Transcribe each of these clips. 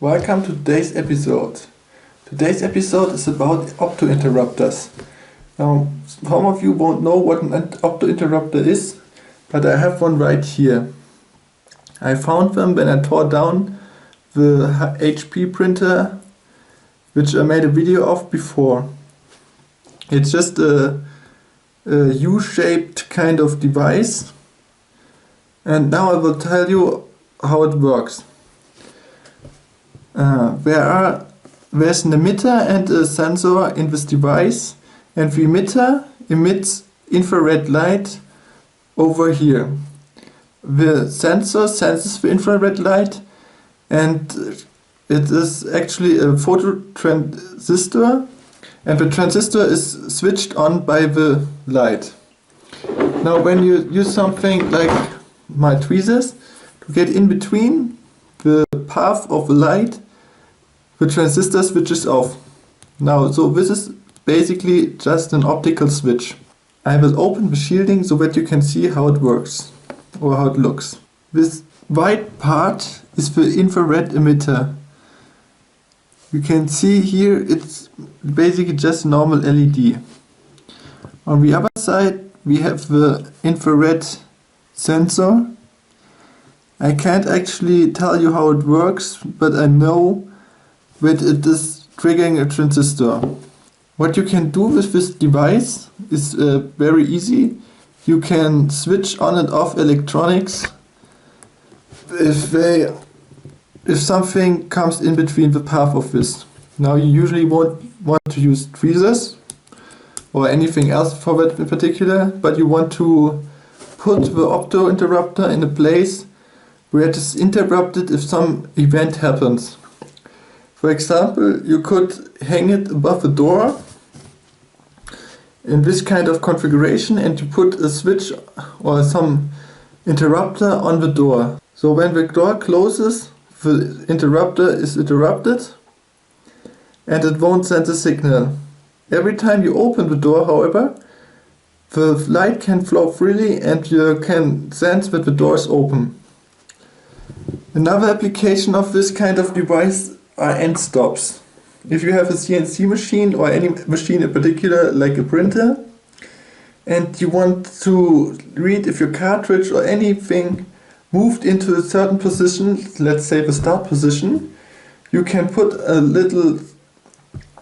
Welcome to today's episode. Today's episode is about opto interrupters. Now, some of you won't know what an opto interrupter is, but I have one right here. I found them when I tore down the HP printer, which I made a video of before. It's just a U-shaped kind of device, and now I will tell you how it works. There's an emitter and a sensor in this device, and the emitter emits infrared light over here. The sensor senses the infrared light, and it is actually a phototransistor, and the transistor is switched on by the light. Now when you use something like my tweezers to get in between the path of the light, the transistor switches off. Now, so this is basically just an optical switch. I will open the shielding so that you can see how it works or how it looks. This white part is the infrared emitter. You can see here it's basically just a normal LED. On the other side we have the infrared sensor. I can't actually tell you how it works, but I know that it is triggering a transistor. What you can do with this device is very easy. You can switch on and off electronics if something comes in between the path of this. Now you usually won't want to use tweezers or anything else for that in particular, but you want to put the opto interrupter in a place where it is interrupted if some event happens. For example, you could hang it above the door in this kind of configuration, and you put a switch or some interrupter on the door. So when the door closes, the interrupter is interrupted and it won't send a signal. Every time you open the door, however, the light can flow freely and you can sense that the door is open. Another application of this kind of device are end stops. If you have a CNC machine or any machine in particular like a printer, and you want to read if your cartridge or anything moved into a certain position, let's say the start position, you can put a little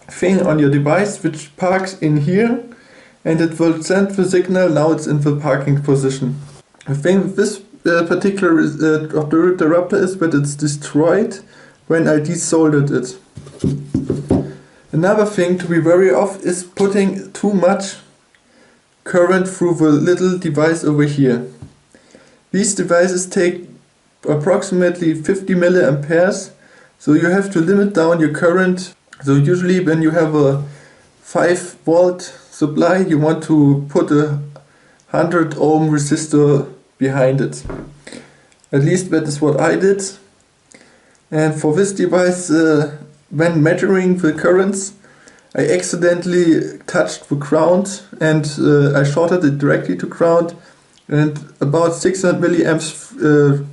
thing on your device which parks in here, and it will send the signal now it's in the parking position. The thing with this particular opto interrupter is that it's destroyed when I desoldered it. Another thing to be wary of is putting too much current through the little device over here. These devices take approximately 50 milliamperes, so you have to limit down your current. So usually when you have a 5 volt supply, you want to put a 100 ohm resistor behind it. At least that is what I did. And for this device, when measuring the currents, I accidentally touched the ground and I shorted it directly to ground, and about 600 milliamps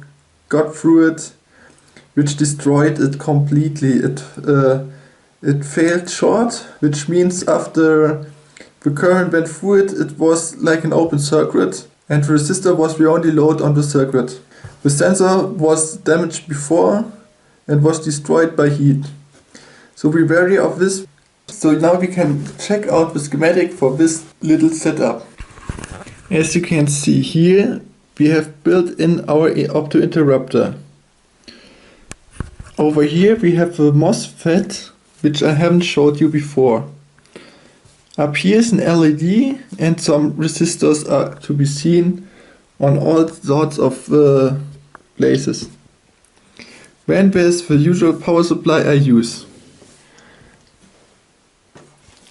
got through it, which destroyed it completely. It failed short, which means after the current went through it, it was like an open circuit, and the resistor was the only load on the circuit. The sensor was damaged before and was destroyed by heat. So be wary of this. So now we can check out the schematic for this little setup. As you can see here, we have built in our opto interrupter. Over here we have the MOSFET, which I haven't showed you before. Up here is an LED, and some resistors are to be seen on all sorts of places. Then there's the usual power supply I use.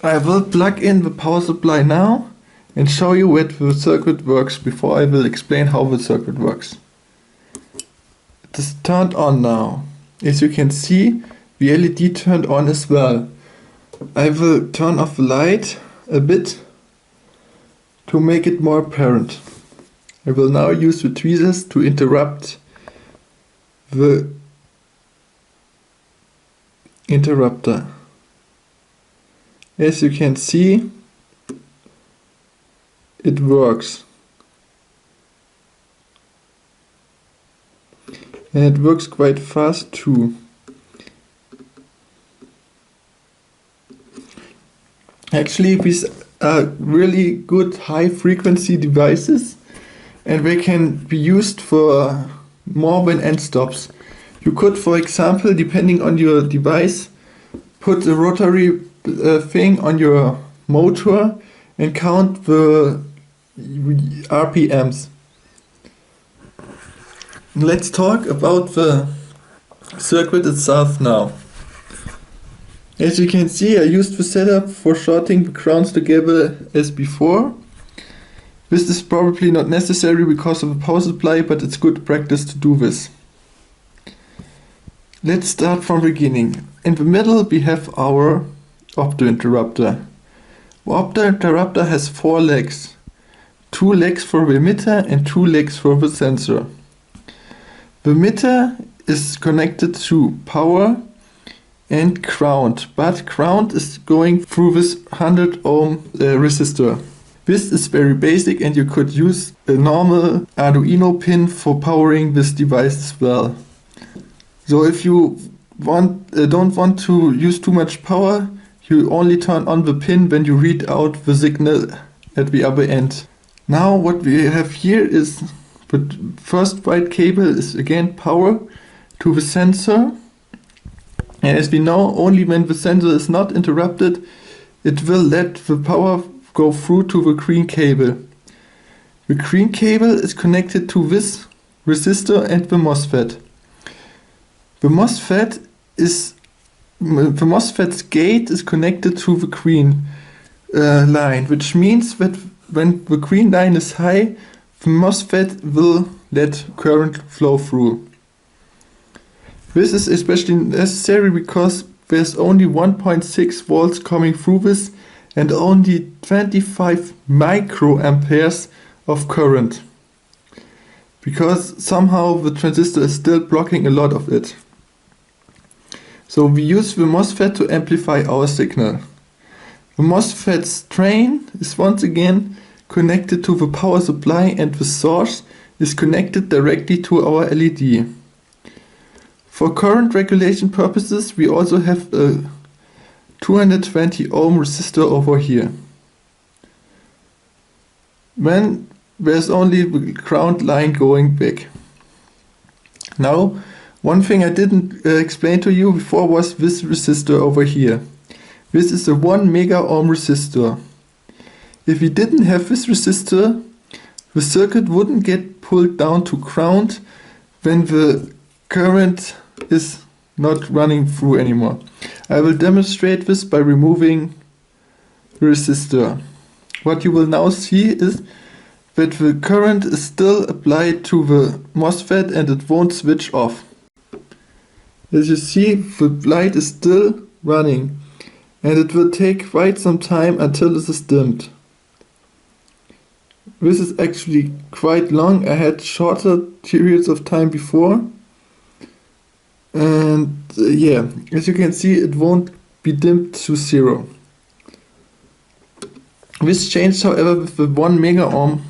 I will plug in the power supply now and show you where the circuit works before I will explain how the circuit works. It is turned on now. As you can see, the LED turned on as well. I will turn off the light a bit to make it more apparent. I will now use the tweezers to interrupt the interrupter. As you can see, it works. And it works quite fast too. Actually, these are really good high frequency devices, and they can be used for more than end stops. You could, for example, depending on your device, put a rotary thing on your motor and count the RPMs. Let's talk about the circuit itself now. As you can see, I used the setup for shorting the grounds together as before. This is probably not necessary because of a power supply, but it's good practice to do this. Let's start from the beginning. In the middle we have our Opto interrupter. The Opto interrupter has 4 legs. 2 legs for the emitter and 2 legs for the sensor. The emitter is connected to power and ground, but ground is going through this 100 ohm resistor. This is very basic, and you could use a normal Arduino pin for powering this device as well. So if you don't want to use too much power, you only turn on the pin when you read out the signal at the other end. Now what we have here is the first white cable is again power to the sensor. And as we know, only when the sensor is not interrupted, it will let the power go through to the green cable. The green cable is connected to this resistor and the MOSFET. The MOSFET's gate is connected to the green line, which means that when the green line is high, the MOSFET will let current flow through. This is especially necessary because there's only 1.6 volts coming through this and only 25 microamperes of current, because somehow the transistor is still blocking a lot of it. So we use the MOSFET to amplify our signal. The MOSFET's drain is once again connected to the power supply, and the source is connected directly to our LED. For current regulation purposes, we also have a 220 ohm resistor over here. Then there's only the ground line going back. Now, one thing I didn't explain to you before was this resistor over here. This is a 1 mega ohm resistor. If we didn't have this resistor, the circuit wouldn't get pulled down to ground when the current is not running through anymore. I will demonstrate this by removing the resistor. What you will now see is that the current is still applied to the MOSFET and it won't switch off. As you see, the light is still running, and it will take quite some time until it is dimmed. This is actually quite long. I had shorter periods of time before. And yeah, as you can see, it won't be dimmed to 0. This changed, however, with the 1 mega ohm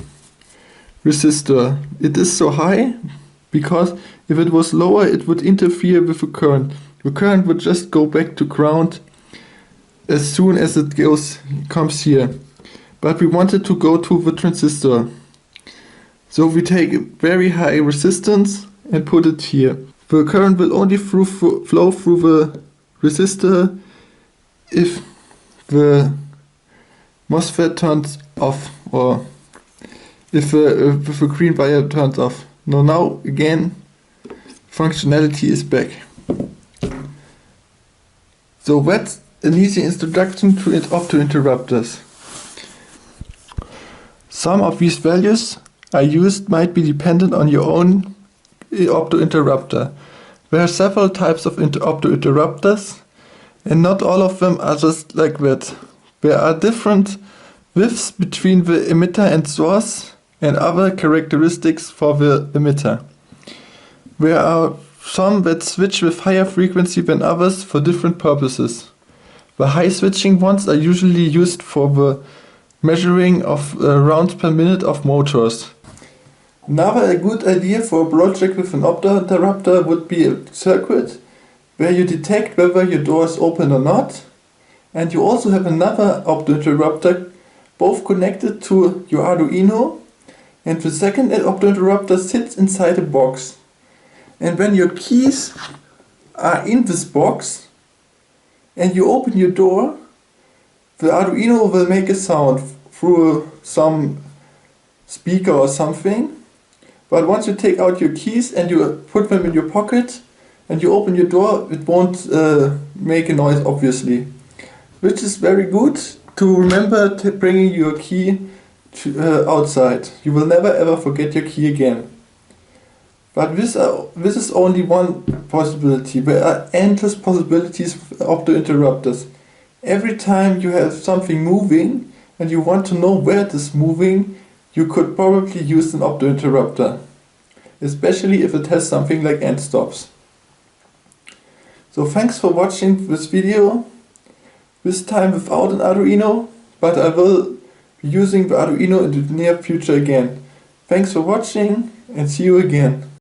resistor. It is so high because if it was lower, it would interfere with the current. The current would just go back to ground as soon as it comes here. But we wanted to go to the transistor. So we take a very high resistance and put it here. The current will only flow through the resistor if the MOSFET turns off, or if the green wire turns off. Now again, functionality is back. So that's an easy introduction to Opto interrupters. Some of these values I used might be dependent on your own Opto interrupter. There are several types of Opto interrupters, and not all of them are just like that. There are different widths between the emitter and source and other characteristics for the emitter. There are some that switch with higher frequency than others for different purposes. The high switching ones are usually used for the measuring of rounds per minute of motors. Another good idea for a project with an opto interrupter would be a circuit where you detect whether your door is open or not, and you also have another opto interrupter both connected to your Arduino, and the second opto interrupter sits inside a box. And when your keys are in this box and you open your door, the Arduino will make a sound through some speaker or something. But once you take out your keys and you put them in your pocket and you open your door, it won't make a noise, obviously. Which is very good to remember bringing your key outside. You will never ever forget your key again. But this is only one possibility. There are endless possibilities of the interrupters. Every time you have something moving and you want to know where it is moving, you could probably use an opto interrupter, especially if it has something like end stops. So thanks for watching this video, this time without an Arduino, but I will be using the Arduino in the near future again. Thanks for watching and see you again.